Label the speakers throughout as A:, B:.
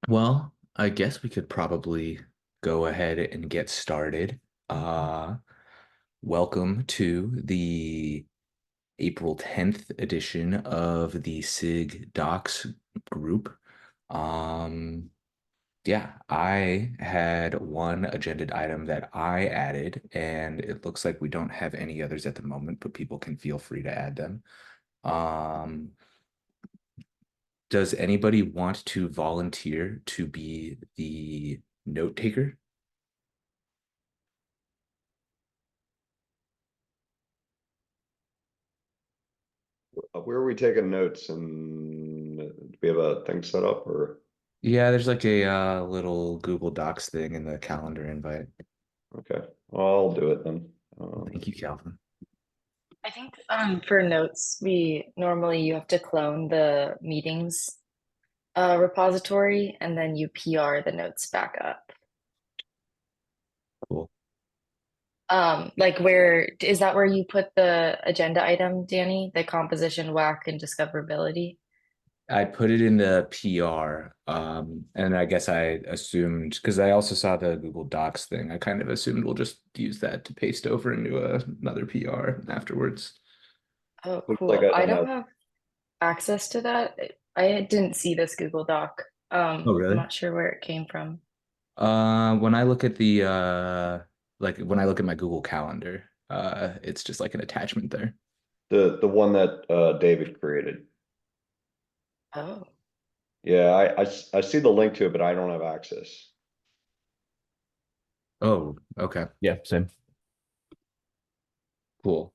A: Well, I guess we could probably go ahead and get started. Uh, Welcome to the April 10th edition of the SIG Docs group. Um, yeah, I had one agended item that I added, and it looks like we don't have any others at the moment, but people can feel free to add them. Um, does anybody want to volunteer to be the note taker?
B: Where are we taking notes and do we have a thing set up or
A: Yeah, there's like a little Google Docs thing in the calendar invite.
B: okay. Well, I'll do it then.
A: Thank you, Calvin.
C: I think for notes, we normally you have to clone the meetings repository and then you PR the notes back up.
A: Cool.
C: Like where is that where you put the agenda item, Danny? The composition, whack, and discoverability?
A: I put it in the PR, and I guess I assumed because I also saw the Google Docs thing. I kind of assumed we'll just use that to paste over into another PR afterwards.
C: Oh,
B: Looks like
C: cool.
B: I
C: I
B: don't
C: don't
B: have
C: have access to that. I didn't see this Google Doc.
A: Oh,
C: I'm
A: really?
C: not sure where it came from.
A: When I look at the like when I look at my Google Calendar, it's just like an attachment there.
B: the one that David created.
C: Oh.
B: Yeah, I see the link to it, but I don't have access.
A: Oh, okay,
D: Yeah, same.
A: cool.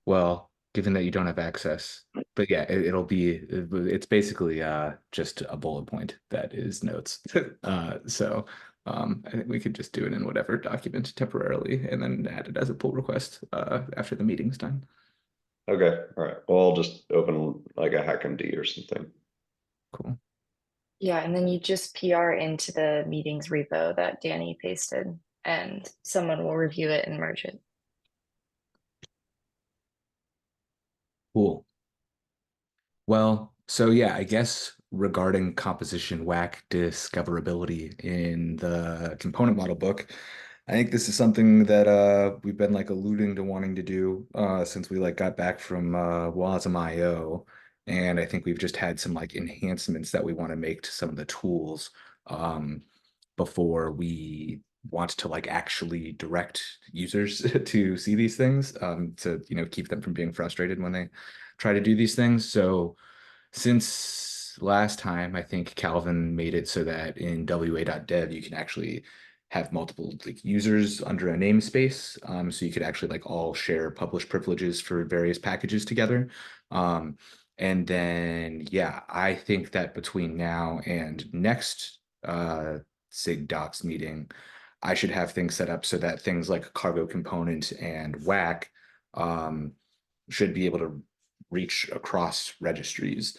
A: Well, given that you don't have access, but yeah, it's basically just a bullet point that is notes. So I think we could just do it in whatever document temporarily and then add it as a pull request after the meeting's done.
B: Okay, all right. Well, I'll just open like a HackMD or something.
A: Cool.
C: Yeah, and then you just PR into the meetings repo that Danny pasted, and someone will review it and merge it.
A: Cool. Well, so yeah, I guess regarding composition whack discoverability in the component model book, I think this is something that we've been like alluding to wanting to do since we like got back from WASM IO. And I think we've just had some like enhancements that we want to make to some of the tools um, before we want to like actually direct users to see these things to keep them from being frustrated when they try to do these things. So since last time, I think Calvin made it so that in wa.dev you can actually have multiple like users under a namespace. So you could actually like all share publish privileges for various packages together. Um, and then yeah, I think that between now and next SIG docs meeting, I should have things set up so that things like cargo component and whack should be able to reach across registries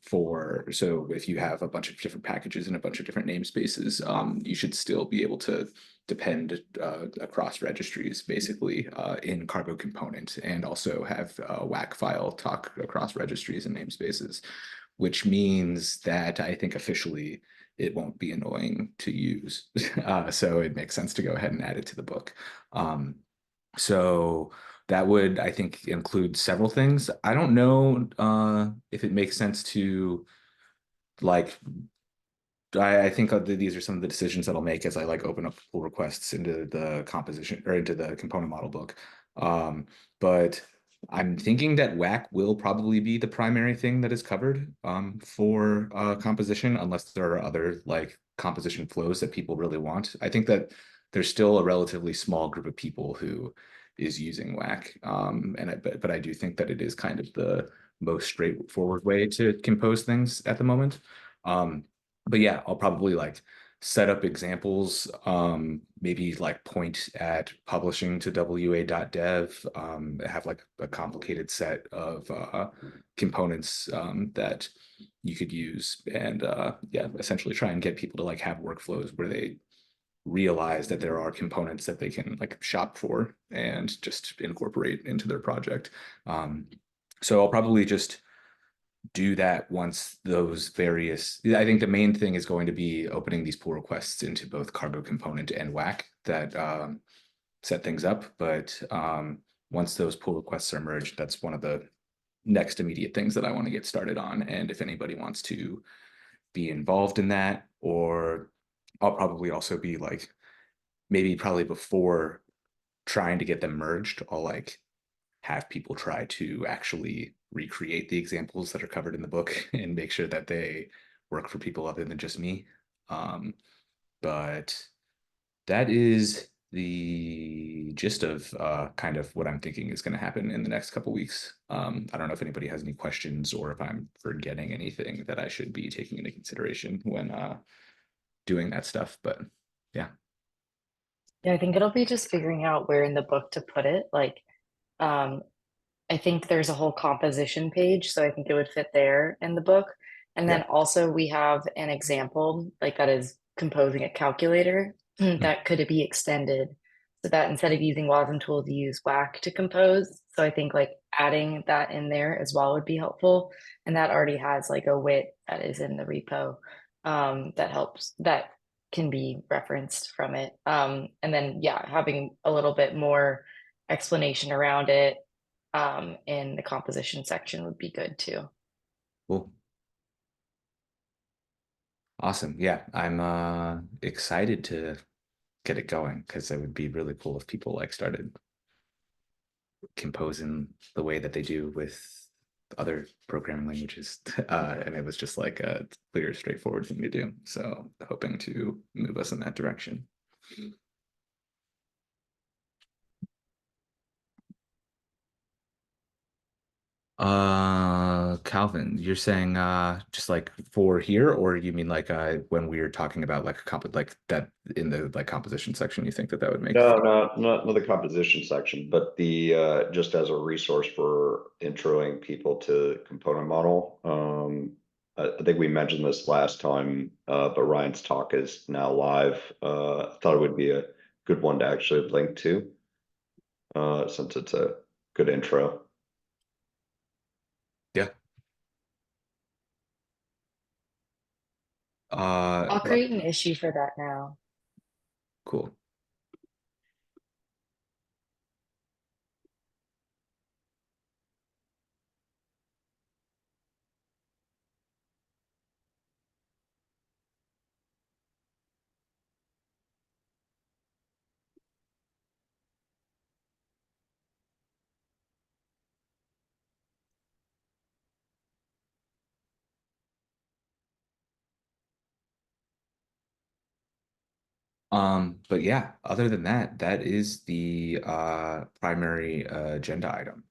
A: for so if you have a bunch of different packages and a bunch of different namespaces, you should still be able to depend across registries basically in cargo component and also have a whack file talk across registries and namespaces, which means that I think officially it won't be annoying to use. So it makes sense to go ahead and add it to the book. So that would, I think, include several things. I don't know if it makes sense to like. I think these are some of the decisions that I'll make as I like open up pull requests into the composition or into the component model book. But I'm thinking that whack will probably be the primary thing that is covered for composition, unless there are other like composition flows that people really want. I think that there's still a relatively small group of people who is using whack, but I do think that it is kind of the most straightforward way to compose things at the moment. But yeah, I'll probably like set up examples, maybe like point at publishing to wa.dev, have like a complicated set of components that you could use and yeah, essentially try and get people to like have workflows where they realize that there are components that they can like shop for and just incorporate into their project. So I'll probably just do that once those various, I think the main thing is going to be opening these pull requests into both cargo component and WAC that set things up. But once those pull requests are merged, that's one of the next immediate things that I want to get started on. And if anybody wants to be involved in that, or I'll probably also be like, maybe probably before trying to get them merged, I'll like have people try to actually recreate the examples that are covered in the book and make sure that they work for people other than just me. But that is the gist of kind of what I'm thinking is going to happen in the next couple weeks. I don't know if anybody has any questions or if I'm forgetting anything that I should be taking into consideration when doing that stuff. But yeah.
C: Yeah, I think it'll be just figuring out where in the book to put it. Like, um, I think there's a whole composition page, so I think it would fit there in the book. And
A: Yeah.
C: then also we have an example, like that is composing a calculator
A: Mm.
C: that could it be extended so that instead of using WASM tools, you use WAC to compose. So I think like adding that in there as well would be helpful. And that already has like a WIT that is in the repo that helps that can be referenced from it. And then yeah, having a little bit more explanation around it in the composition section would be good too.
A: Cool. Awesome. Yeah, I'm excited to get it going because it would be really cool if people like started composing the way that they do with other programming languages. And it was just like a clear, straightforward thing to do. So hoping to move us in that direction. Calvin, you're saying just like for here, or you mean like when we were talking about like a comp like that in the like composition section, you think that that would make
B: No, not the composition section, but the just as a resource for introing people to component model. I think we mentioned this last time, but Ryan's talk is now live. I thought it would be a good one to actually link to, since it's a good intro.
A: yeah.
C: I'll
A: Well,
C: create an issue for that now.
A: cool. But yeah, other than that, that is the primary agenda item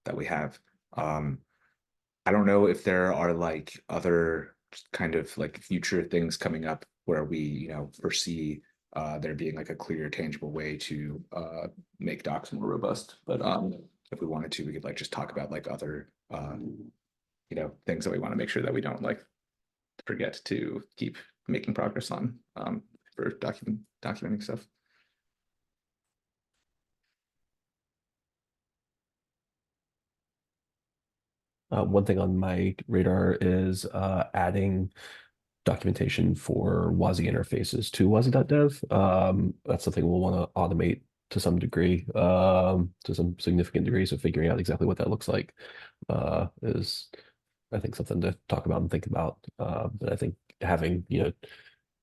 A: that we have. Um, I don't know if there are like other kind of like future things coming up where we, foresee there being like a clear, tangible way to make docs more robust. But if we wanted to, we could like just talk about like other things that we want to make sure that we don't like forget to keep making progress on for documenting stuff.
D: One thing on my radar is adding documentation for WASI interfaces to WASI.dev. That's something we'll want to automate to some degree, to some significant degree. So figuring out exactly what that looks like is, I think, something to talk about and think about. But I think having,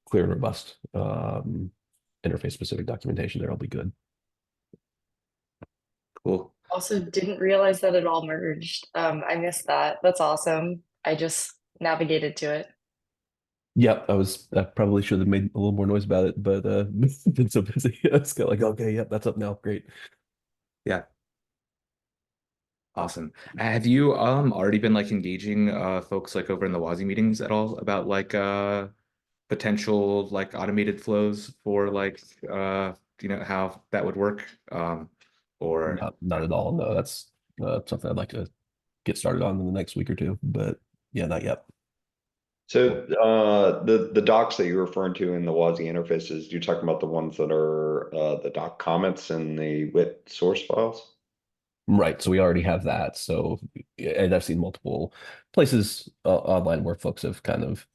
D: clear and robust interface specific documentation there will be good.
A: Cool.
C: Also, didn't realize that it all merged. I missed that. That's awesome. I just navigated to it.
D: Yep, I probably should have made a little more noise about it, but been so busy. It's got like, okay, yep, that's up now. Great.
A: Yeah. Awesome. Have you already been like engaging folks like over in the WASI meetings at all about like potential like automated flows for like how that would work? Or
D: Not at all. No, that's something I'd like to get started on in the next week or two, but yeah, not yet.
B: So the docs that you're referring to in the WASI interfaces, you're talking about the ones that are the doc comments and the WIT source files?
D: Right. So we already have that. So, and I've seen multiple places online where folks have kind of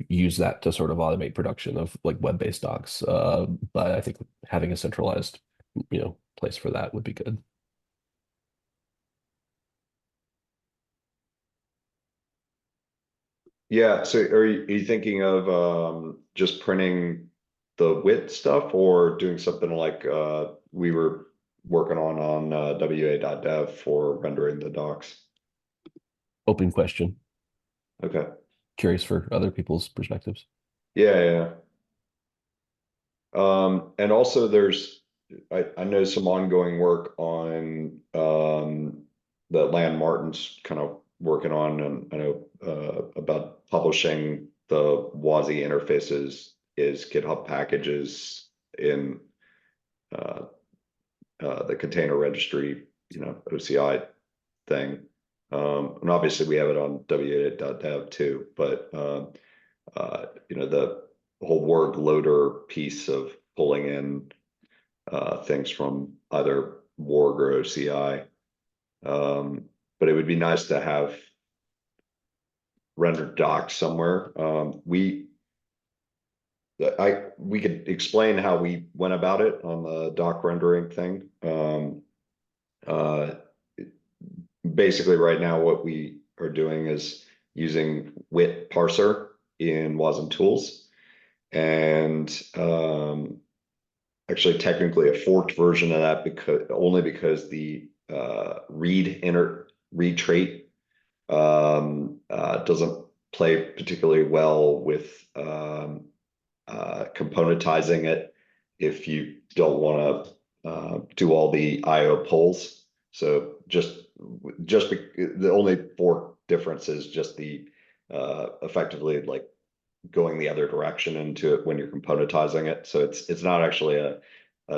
D: used that to sort of automate production of like web-based docs. But I think having a centralized, place for that would be good.
B: Yeah, so are you thinking of just printing the WIT stuff or doing something like we were working on wa.dev for rendering the docs?
D: Open question.
B: Okay.
D: Curious for other people's perspectives.
B: Yeah, yeah. And also I know some ongoing work on that Land Martin's kind of working on, and I know about publishing the WASI interfaces is GitHub packages in uh, the container registry, OCI thing. And obviously we have it on w8.dev too, but the whole word loader piece of pulling in things from either Warg or OCI. But it would be nice to have rendered docs somewhere. We could explain how we went about it on the doc rendering thing. Uh, Basically, right now, what we are doing is using WIT parser in Wasm Tools, and actually technically a forked version of that because the read trait doesn't play particularly well with componentizing it if you don't want to do all the IO polls. So the only fork difference is just the effectively like going the other direction into it when you're componentizing it. So it's not actually a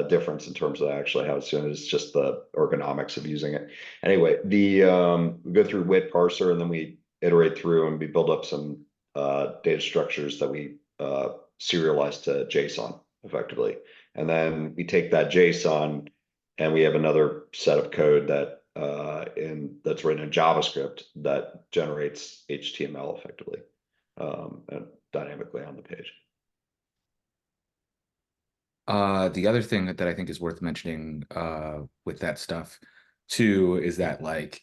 B: difference in terms of actually how it's doing. It's just the ergonomics of using it. Anyway, we go through WIT parser and then we iterate through and we build up some data structures that we serialize to JSON effectively. And then we take that JSON and we have another set of code that's written in JavaScript that generates HTML effectively and dynamically on the page.
A: The other thing that I think is worth mentioning with that stuff too is that like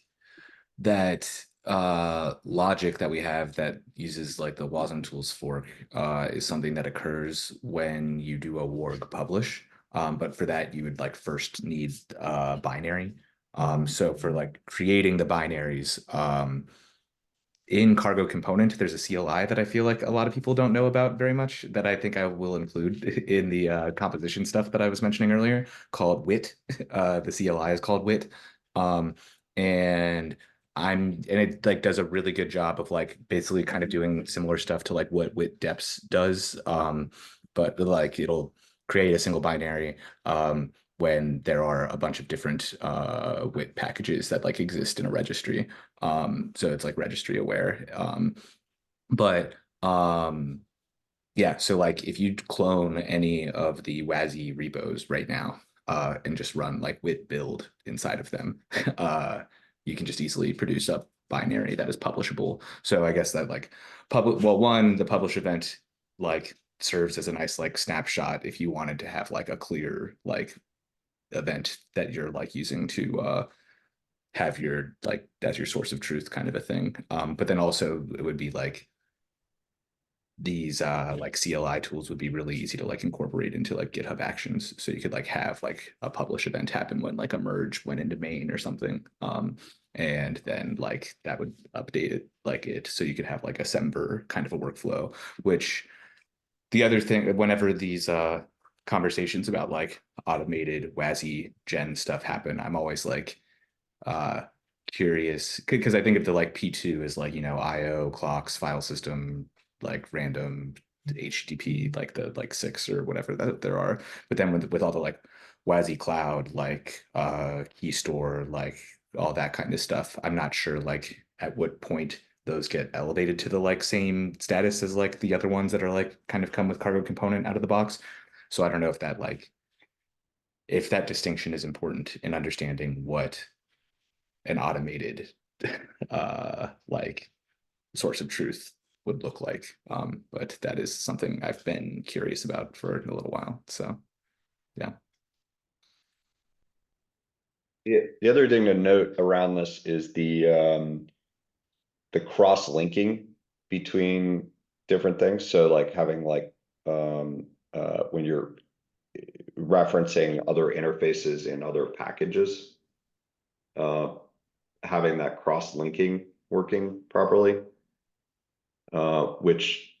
A: that logic that we have that uses like the Wasm tools fork is something that occurs when you do a warg publish. But for that you would like first need binary. So for like creating the binaries, in cargo component, there's a CLI that I feel like a lot of people don't know about very much that I think I will include in the composition stuff that I was mentioning earlier called WIT. The CLI is called WIT. Um, and it like does a really good job of like basically kind of doing similar stuff to like what WIT deps does. But like it'll create a single binary when there are a bunch of different WIT packages that like exist in a registry. So it's like registry aware. But yeah, so like if you clone any of the WASI repos right now and just run like WIT build inside of them, you can just easily produce a binary that is publishable. So I guess that like the publish event like serves as a nice like snapshot if you wanted to have like a clear like event that you're like using to have your like as your source of truth kind of a thing. But then also it would be like these like CLI tools would be really easy to like incorporate into like GitHub Actions. So you could like have like a publish event happen when like a merge went into main or something. And then like that would update it like it so you could have like a Semver kind of a workflow, which the other thing whenever these conversations about like automated WASI gen stuff happen, I'm always like curious because I think of the like P2 is like, IO clocks, file system, like random HTTP, like the like 6 or whatever that there are. But then with all the like WASI cloud, like key store, like all that kind of stuff, I'm not sure like at what point those get elevated to the like same status as like the other ones that are like kind of come with cargo component out of the box. So I don't know if that distinction is important in understanding what an automated like source of truth would look like. But that is something I've been curious about for a little while. So yeah.
B: The other thing to note around this is the cross linking between different things. So like having like when you're referencing other interfaces in other packages, having that cross linking working properly, which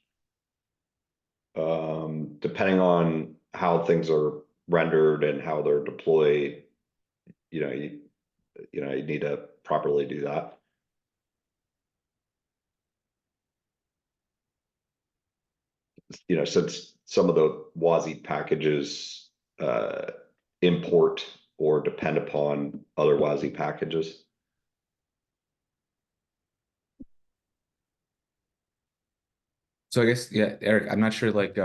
B: depending on how things are rendered and how they're deployed, you need to properly do that. Since some of the WASI packages import or depend upon other WASI packages.
A: So I guess, yeah, Eric, I'm not sure like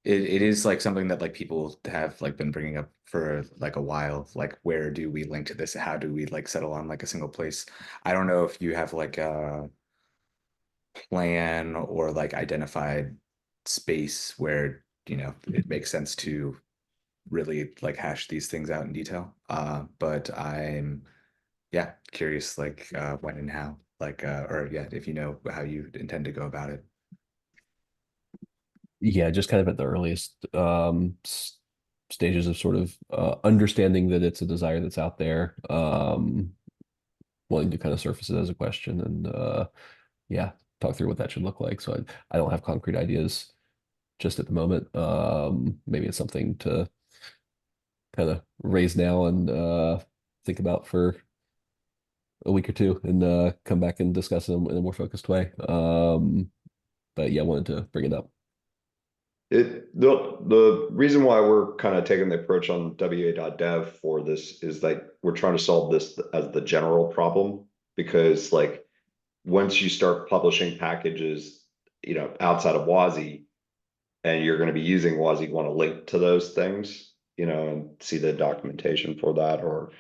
A: it is like something that like people have like been bringing up for like a while. Like, where do we link to this? How do we like settle on like a single place? I don't know if you have like a plan or like identified space where, it makes sense to really like hash these things out in detail. But I'm, yeah, curious like when and how, like or yeah, if you know how you intend to go about it.
D: Yeah, just kind of at the earliest stages of sort of understanding that it's a desire that's out there, wanting to kind of surface it as a question and yeah, talk through what that should look like. So I don't have concrete ideas just at the moment. Maybe it's something to kind of raise now and think about for a week or two and come back and discuss them in a more focused way. But yeah, I wanted to bring it up.
B: The reason why we're kind of taking the approach on wa.dev for this is like we're trying to solve this as the general problem, because like once you start publishing packages, outside of WASI, and you're going to be using WASI, you want to link to those things, and see the documentation for that, or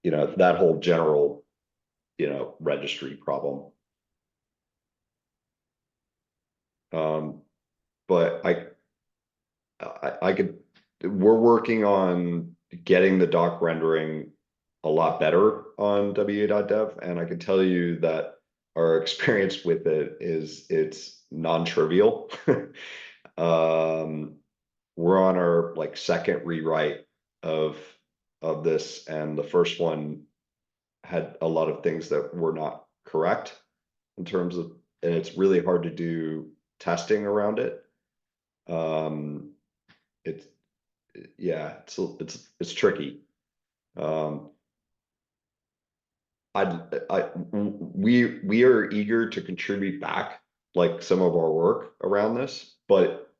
B: that whole general registry problem. But I could, we're working on getting the doc rendering a lot better on wa.dev, and I can tell you that our experience with it is it's non-trivial. We're on our like second rewrite of this, and the first one had a lot of things that were not correct in terms of, and it's really hard to do testing around it. It's yeah, it's tricky. We are eager to contribute back like some of our work around this, but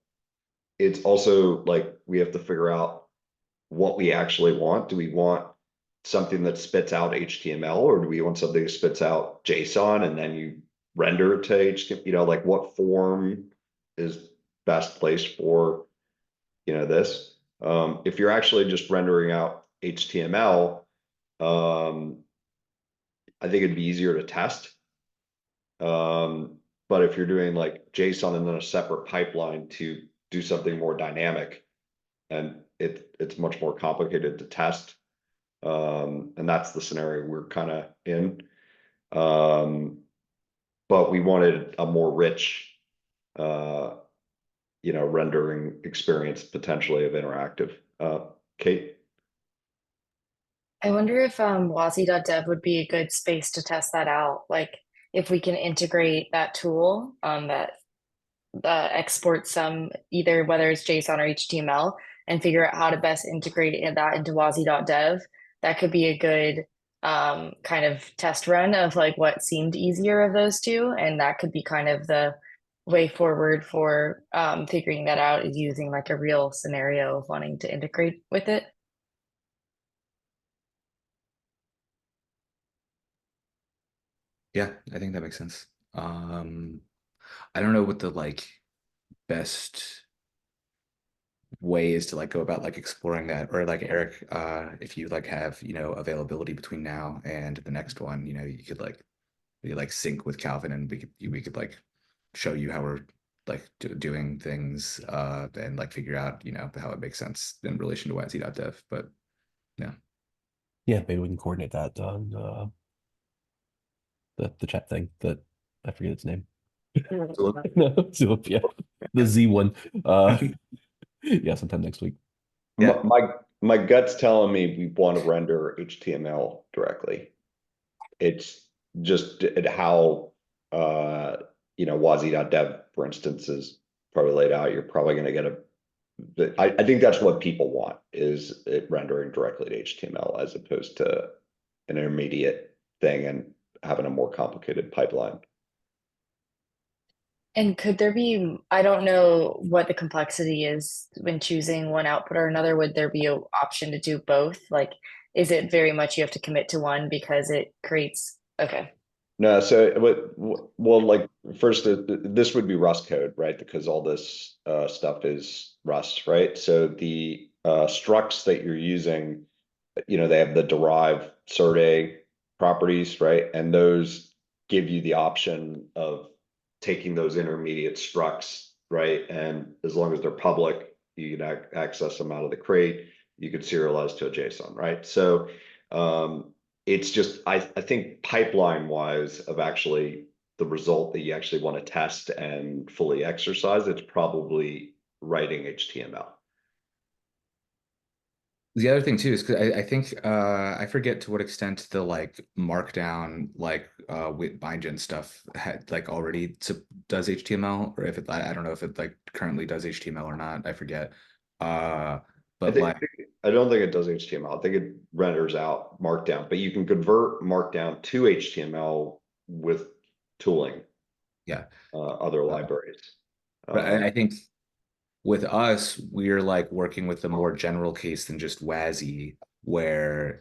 B: it's also like we have to figure out what we actually want. Do we want something that spits out HTML, or do we want something that spits out JSON and then you render it to HTML? Like what form is best placed for this? If you're actually just rendering out HTML, I think it'd be easier to test. But if you're doing like JSON and then a separate pipeline to do something more dynamic, and it's much more complicated to test. And that's the scenario we're kind of in. But we wanted a more rich, rendering experience potentially of interactive. Kate?
C: I wonder if wazi.dev would be a good space to test that out. Like if we can integrate that tool that exports some either whether it's JSON or HTML and figure out how to best integrate that into wazi.dev, that could be a good kind of test run of like what seemed easier of those two. And that could be kind of the way forward for figuring that out, is using like a real scenario of wanting to integrate with it.
A: Yeah, I think that makes sense. I don't know what the like best ways to like go about like exploring that, or like Eric, if you like have, availability between now and the next one, you could like sync with Calvin, and we could like show you how we're like doing things, and like figure out, how it makes sense in relation to YZ.dev. But yeah.
D: Yeah, maybe we can coordinate that on the chat thing that I forget its name. No, Zulip, yeah. The Z one. Yeah, sometime next week.
A: Yeah.
B: My gut's telling me we want to render HTML directly. It's just how wazi.dev, for instance, is probably laid out. You're probably going to get I think that's what people want, is it rendering directly to HTML as opposed to an intermediate thing and having a more complicated pipeline.
C: And could there be, I don't know what the complexity is when choosing one output or another. Would there be an option to do both? Like, is it very much you have to commit to one because it creates, okay.
B: No, so well, like first, this would be Rust code, right? Because all this stuff is Rust, right? So the structs that you're using, they have the derived Serde properties, right? And those give you the option of taking those intermediate structs, right? And as long as they're public, you can access them out of the crate. You could serialize to a JSON, right? So it's just, I think pipeline wise of actually the result that you actually want to test and fully exercise, it's probably writing HTML.
A: The other thing too is, because I think, I forget to what extent the like markdown like with bindgen stuff had like already does HTML, or if I don't know if it like currently does HTML or not. I forget. But like
B: I don't think it does HTML. I think it renders out Markdown, but you can convert Markdown to HTML with tooling,
A: yeah.
B: other libraries.
A: But I think with us, we're like working with a more general case than just WASI, where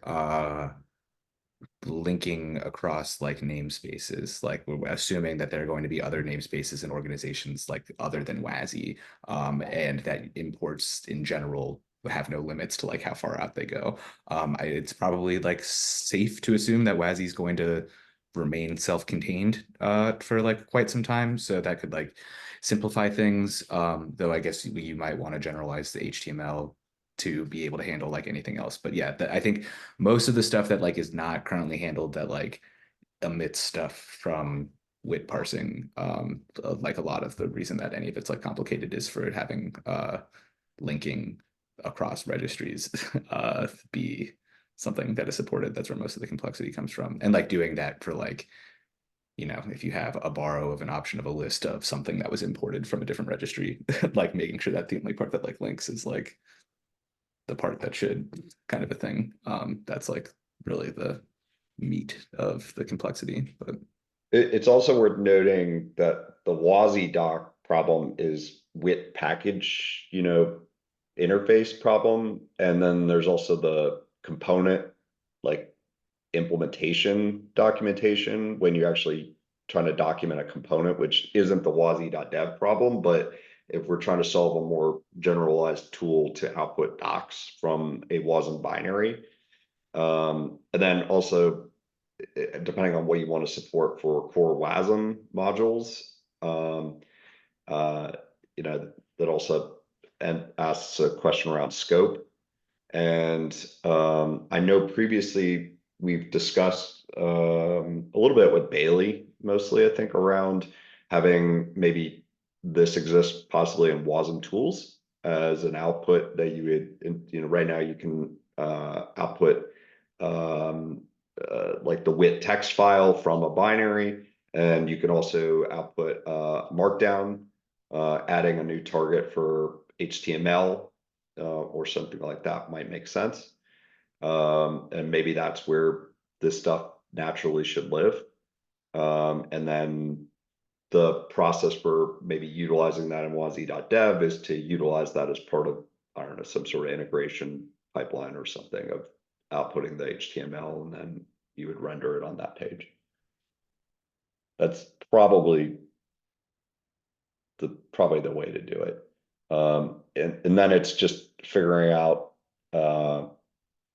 A: linking across like namespaces, like we're assuming that there are going to be other namespaces and organizations like other than WASI, and that imports in general have no limits to like how far out they go. It's probably like safe to assume that WASI is going to remain self-contained for like quite some time, so that could like simplify things. Though I guess you might want to generalize the HTML to be able to handle like anything else. But yeah, I think most of the stuff that like is not currently handled, that like omits stuff from WIT parsing, like a lot of the reason that any of it's like complicated is for it having linking across registries be something that is supported. That's where most of the complexity comes from. And like doing that for like, if you have a borrow of an option of a list of something that was imported from a different registry, like making sure that the only part that like links is like the part that should, kind of a thing. That's like really the meat of the complexity. But
B: It's also worth noting that the WASI doc problem is WIT package, interface problem. And then there's also the component like implementation documentation when you're actually trying to document a component, which isn't the wazi.dev problem. But if we're trying to solve a more generalized tool to output docs from a WASM binary, and then also depending on what you want to support for core WASM modules, uh, that also asks a question around scope. And I know previously we've discussed a little bit with Bailey, mostly, I think, around having maybe this exists possibly in WASM tools as an output that you would, right now you can output like the WIT text file from a binary, and you can also output Markdown, adding a new target for HTML or something like that might make sense. And maybe that's where this stuff naturally should live. And then the process for maybe utilizing that in wazi.dev is to utilize that as part of, I don't know, some sort of integration pipeline or something of outputting the HTML, and then you would render it on that page. That's probably the way to do it. And then it's just figuring out,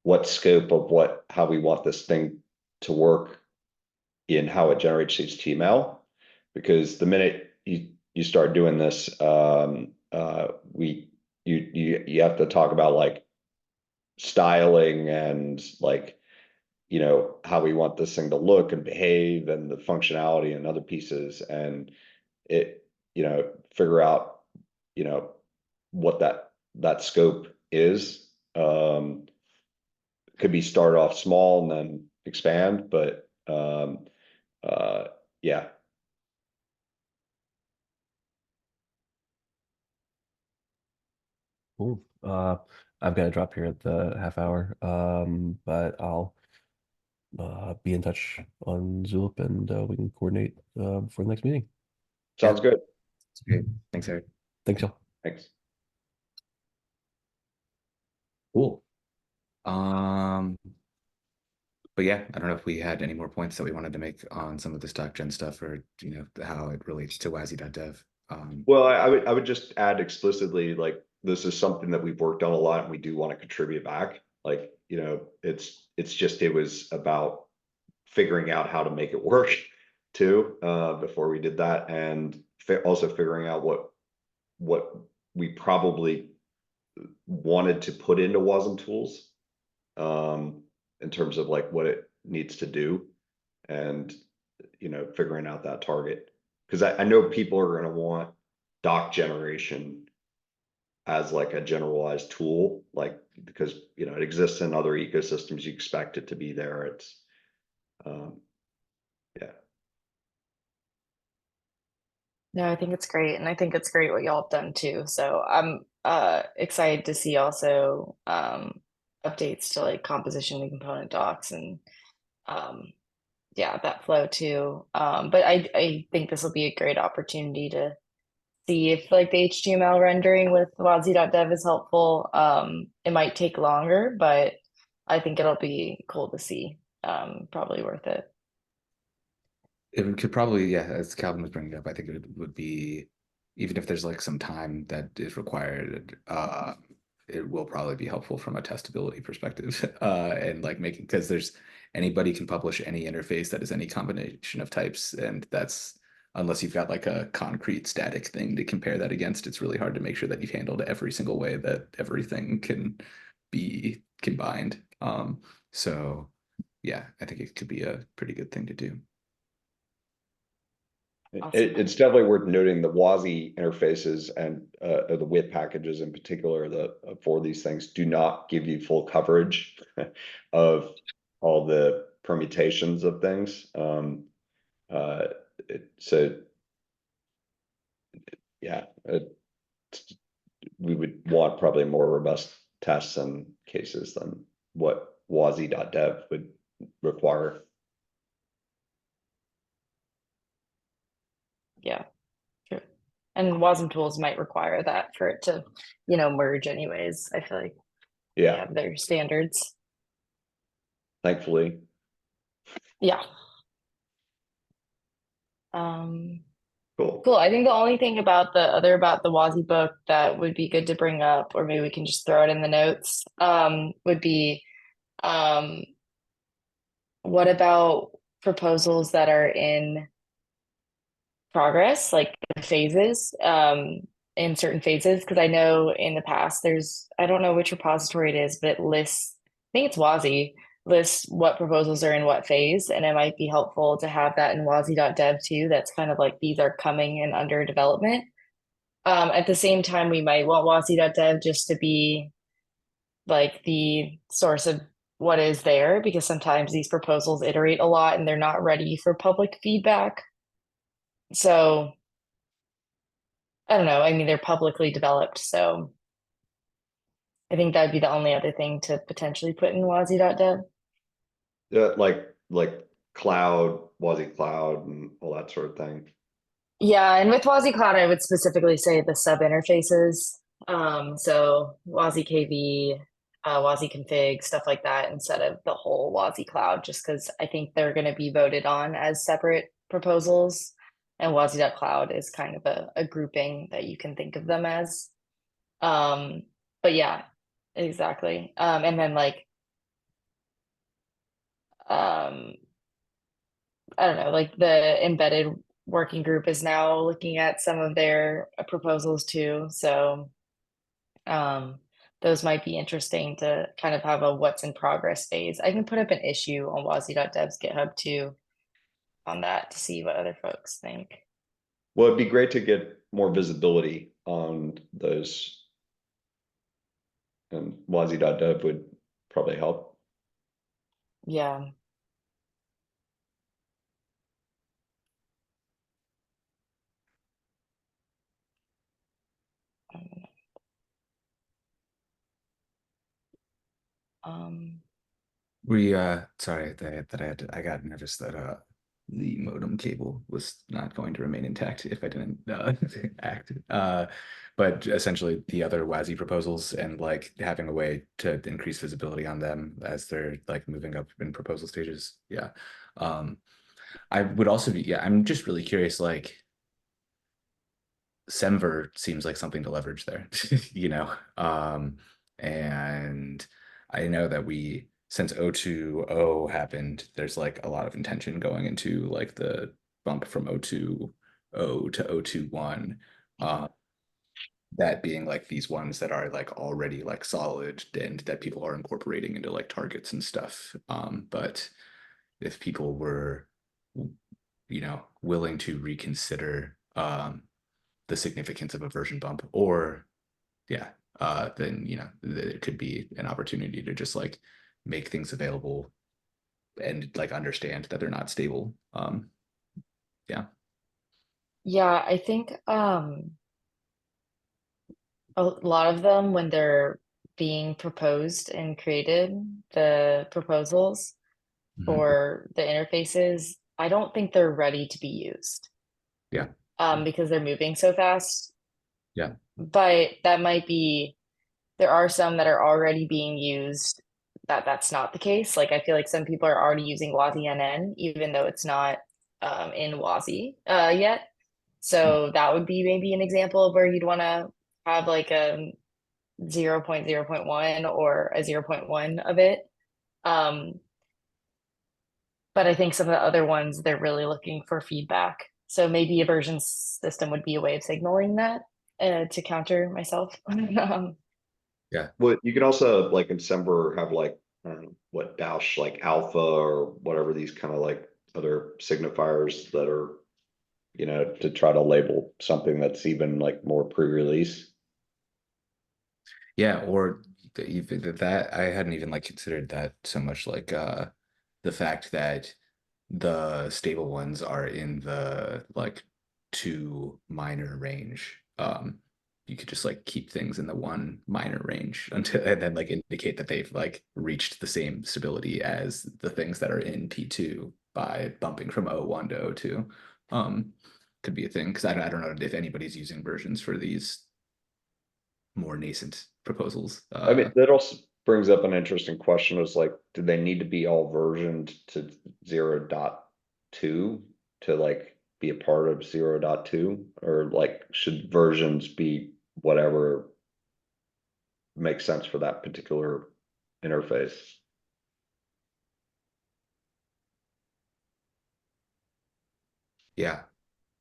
B: what scope of how we want this thing to work in how it generates HTML. Because the minute you start doing this, you have to talk about like styling and like, how we want this thing to look and behave and the functionality and other pieces, and figure out, what that scope is. Could be start off small and then expand, but yeah.
D: Cool. I've got to drop here at the half hour. But I'll be in touch on Zulip, and we can coordinate for the next meeting.
B: Sounds good.
A: Okay. Thanks, Eric.
D: Thanks, y'all.
B: Thanks.
A: Cool. But yeah, I don't know if we had any more points that we wanted to make on some of the stock gen stuff, or how it relates to WASI.dev.
B: Well, I would just add explicitly, like, this is something that we've worked on a lot and we do want to contribute back. Like, it was about figuring out how to make it work too, before we did that, and also figuring out what we probably wanted to put into WASM tools, in terms of like what it needs to do, and figuring out that target, because I know people are going to want doc generation as like a generalized tool, like, because it exists in other ecosystems, you expect it to be there. It's yeah.
C: No, I think it's great, and I think it's great what y'all have done too. So I'm excited to see also updates to like composition and component docs, and yeah, that flow too. But I think this will be a great opportunity to see if like the HTML rendering with wazi.dev is helpful. It might take longer, but I think it'll be cool to see. Probably worth it.
A: It could probably, yeah, as Calvin was bringing up, I think it would be, even if there's like some time that is required, it will probably be helpful from a testability perspective, and like making, because anybody can publish any interface that is any combination of types, and that's, unless you've got like a concrete static thing to compare that against, it's really hard to make sure that you've handled every single way that everything can be combined. So yeah, I think it could be a pretty good thing to do.
C: Awesome.
B: It's definitely worth noting the WASI interfaces and the WIT packages in particular, for these things do not give you full coverage of all the permutations of things. So yeah, we would want probably more robust tests and cases than what wazi.dev would require.
C: Yeah, true. And WASM tools might require that for it to, merge anyways. I feel like they
B: Yeah,
C: have their standards.
B: thankfully.
C: Yeah.
B: Cool.
C: Cool. I think the only thing about the WASI book that would be good to bring up, or maybe we can just throw it in the notes, would be what about proposals that are in progress, like the phases, in certain phases? Because I know in the past I don't know which repository it is, but it lists, I think it's WASI, lists what proposals are in what phase, and it might be helpful to have that in wazi.dev too. That's kind of like these are coming and under development. At the same time, we might want wazi.dev just to be like the source of what is there, because sometimes these proposals iterate a lot and they're not ready for public feedback. So I don't know. I mean, they're publicly developed, so I think that'd be the only other thing to potentially put in wazi.dev.
B: Like cloud, WASI cloud, and all that sort of thing.
C: Yeah, and with WASI Cloud, I would specifically say the sub interfaces. So WASI KV, WASI config, stuff like that, instead of the whole WASI Cloud, just because I think they're going to be voted on as separate proposals. And WASI.cloud is kind of a grouping that you can think of them as. But yeah, exactly. And then like, um, I don't know, like the embedded working group is now looking at some of their proposals too. So, um, those might be interesting to kind of have a what's in progress phase. I can put up an issue on wazi.dev's GitHub too on that to see what other folks think.
B: Well, it'd be great to get more visibility on those. And wazi.dev would probably help.
C: Yeah. Um,
A: Sorry that I got nervous that the modem cable was not going to remain intact if I didn't act. But essentially the other WASI proposals and like having a way to increase visibility on them as they're like moving up in proposal stages. Yeah. I would also be, yeah, I'm just really curious, like Semver seems like something to leverage there, you know? And I know that since 020 happened, there's like a lot of intention going into like the bump from 020 to 021. That being like these ones that are like already like solid and that people are incorporating into like targets and stuff. But if people were, willing to reconsider, the significance of a version bump, or yeah, then there could be an opportunity to just like make things available and like understand that they're not stable. Yeah.
C: yeah, I think a lot of them when they're being proposed and created, the proposals
A: Mhm.
C: for the interfaces, I don't think they're ready to be used
A: Yeah.
C: because they're moving so fast.
A: Yeah.
C: But that might be, there are some that are already being used that's not the case. Like I feel like some people are already using WASI NN, even though it's not in WASI yet. So that would be maybe an example of where you'd want to have like a 0.0.1 or a zero point 0.1 of it. Um, but I think some of the other ones, they're really looking for feedback. So maybe a version system would be a way of signaling that to counter myself.
A: Yeah.
B: Well, you can also like in Semver have like, I don't know, what Bausch like alpha or whatever these kind of like other signifiers that are, to try to label something that's even like more pre-release.
A: Yeah. Or even that I hadn't even like considered that so much like the fact that the stable ones are in the like two minor range. You could just like keep things in the one minor range until and then like indicate that they've like reached the same stability as the things that are in P2 by bumping from O1 to O2. Could be a thing because I don't know if anybody's using versions for these more nascent proposals.
B: I mean, that also brings up an interesting question is like, do they need to be all versioned to 0.2 to like be a part of 0.2, or like should versions be whatever makes sense for that particular interface?
A: Yeah,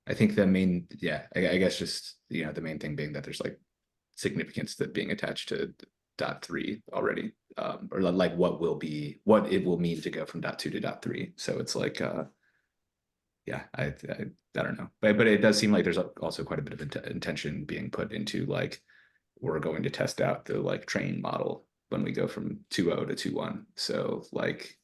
A: I think the main, yeah, I guess just, the main thing being that there's like significance that being attached to .3 already, or like what it will mean to go from .2 to .3. So it's like, yeah, I don't know, but it does seem like there's also quite a bit of intention being put into like we're going to test out the like train model when we go from 2.0 to 2.1. So like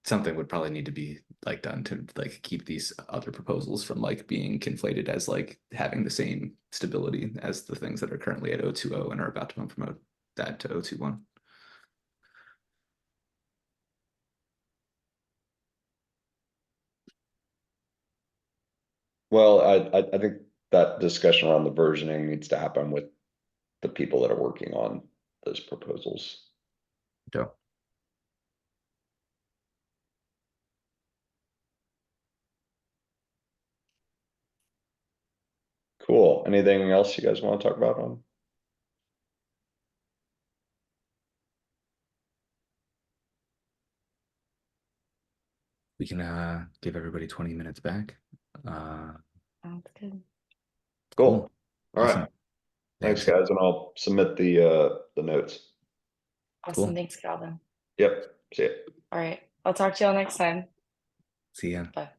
A: something would probably need to be like done to like keep these other proposals from like being conflated as like having the same stability as the things that are currently at 020 and are about to promote that to 021.
B: Well, I think that discussion around the versioning needs to happen with the people that are working on those proposals.
A: So
B: Cool. Anything else you guys want to talk about on?
A: We can give everybody 20 minutes back.
C: Sounds good.
B: Cool. All
A: Awesome.
B: right. Thanks, guys, and I'll submit the notes.
C: Awesome.
A: Cool.
C: Thanks, Calvin.
B: Yep. See ya.
C: All right. I'll talk to y'all next time.
A: See ya.
C: Bye.